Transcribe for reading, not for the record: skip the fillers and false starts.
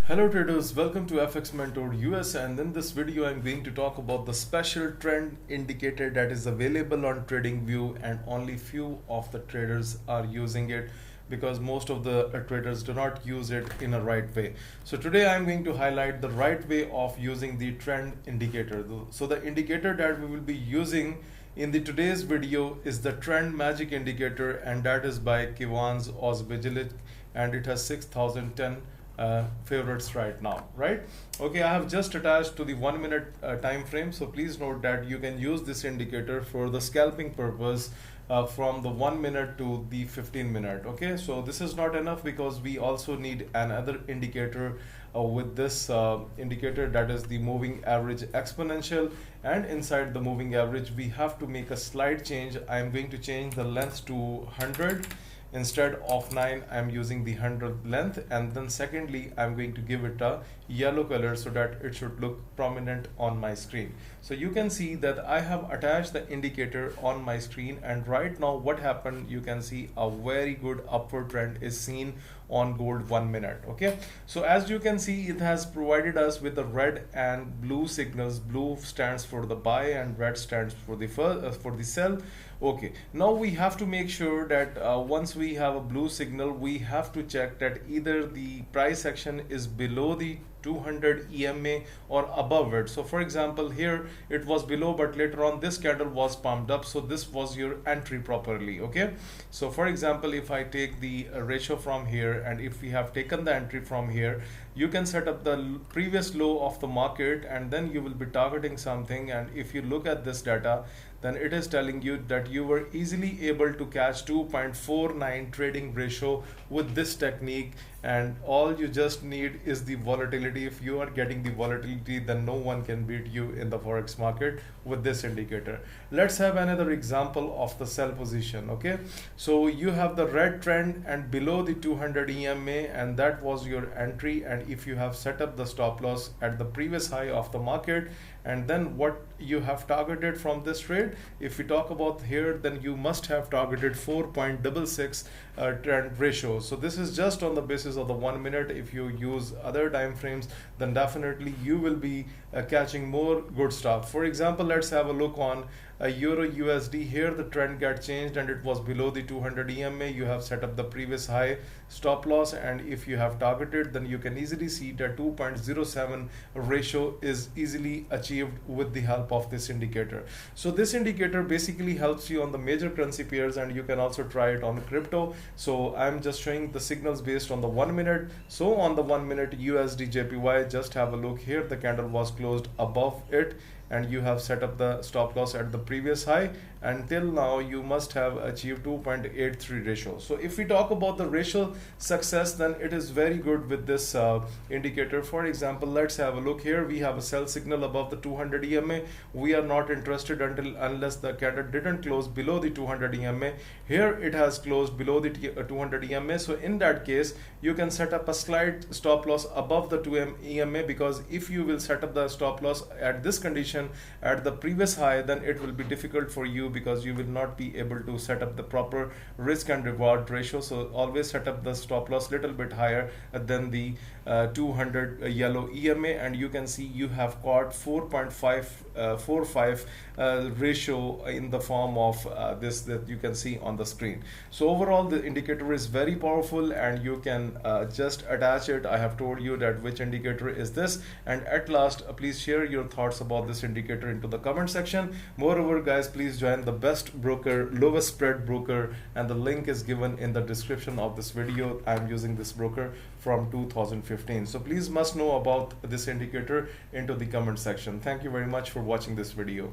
Hello traders, welcome to FX Mentor US, and in this video I'm going to talk about the special trend indicator that is available on TradingView, and only few of the traders are using it because most of the traders do not use it in a right way. So today I'm going to highlight the right way of using the trend indicator. So the indicator that we will be using in the today's video is the trend magic indicator, and that is by Kivans Ozbijilic, and it has 6010 favorites right now, right? Okay, I have just attached to the 1 minute time frame, so please note that you can use this indicator for the scalping purpose from the 1 minute to the 15 minute. Okay, so this is not enough because we also need another indicator with this indicator, that is the moving average exponential, and inside the moving average we have to make a slight change. I am going to change the length to 100. Instead of 9, I'm using the 100th length, and then secondly I'm going to give it a yellow color so that it should look prominent on my screen. So you can see that I have attached the indicator on my screen, and right now what happened, you can see a very good upward trend is seen on gold 1 minute. Okay, so as you can see, it has provided us with the red and blue signals. Blue stands for the buy and red stands for the sell. Okay, now we have to make sure that once we have a blue signal, we have to check that either the price action is below the 200 EMA or above it. So for example, here it was below, but later on this candle was pumped up, so this was your entry properly. Okay, so for example, if I take the ratio from here, and if we have taken the entry from here, you can set up the previous low of the market, and then you will be targeting something. And if you look at this data, then it is telling you that you were easily able to catch 2.49 trading ratio with this technique, and all you just need is the volatility. If you are getting the volatility, then no one can beat you in the forex market with this indicator. Let's have another example of the sell position. Okay, so you have the red trend and below the 200 EMA, and that was your entry. And if you have set up the stop loss at the previous high of the market, and then what you have targeted from this trade, if we talk about here, then you must have targeted 4.66 trend ratio. So this is just on the basis of the 1 minute. If you use other time frames, then definitely you will be catching more good stuff. For example, let's have a look on Euro USD. Here the trend got changed and it was below the 200 EMA. You have set up the previous high stop loss, and if you have targeted, then you can easily see that 2.07 ratio is easily achieved with the help of this indicator. So this indicator basically helps you on the major currency pairs, and you can also try it on crypto. So I'm just showing the signals based on the 1 minute. So on the 1 minute USD JPY, just have a look here. The candle was closed above it, and you have set up the stop loss at the previous high. Until now you must have achieved 2.83 ratio. So if we talk about the ratio success, then it is very good with this indicator. For example, let's have a look here. We have a sell signal above the 200 EMA. We are not interested unless the candle didn't close below the 200 EMA. Here it has closed below the 200 EMA. So in that case, you can set up a slight stop loss above the 2 EMA, because if you will set up the stop loss at this condition at the previous high, then it will be difficult for you, because you will not be able to set up the proper risk and reward ratio. So always set up the stop loss little bit higher than the 200 yellow EMA, and you can see you have caught 4.545 ratio in the form of this that you can see on the screen. So overall the indicator is very powerful, and you can just attach it. I have told you that which indicator is this, and at last please share your thoughts about this indicator into the comment section. Moreover guys, please join the best broker, lowest spread broker, and the link is given in the description of this video. I'm using this broker from 2015. So please must know about this indicator into the comment section. Thank you very much for watching this video.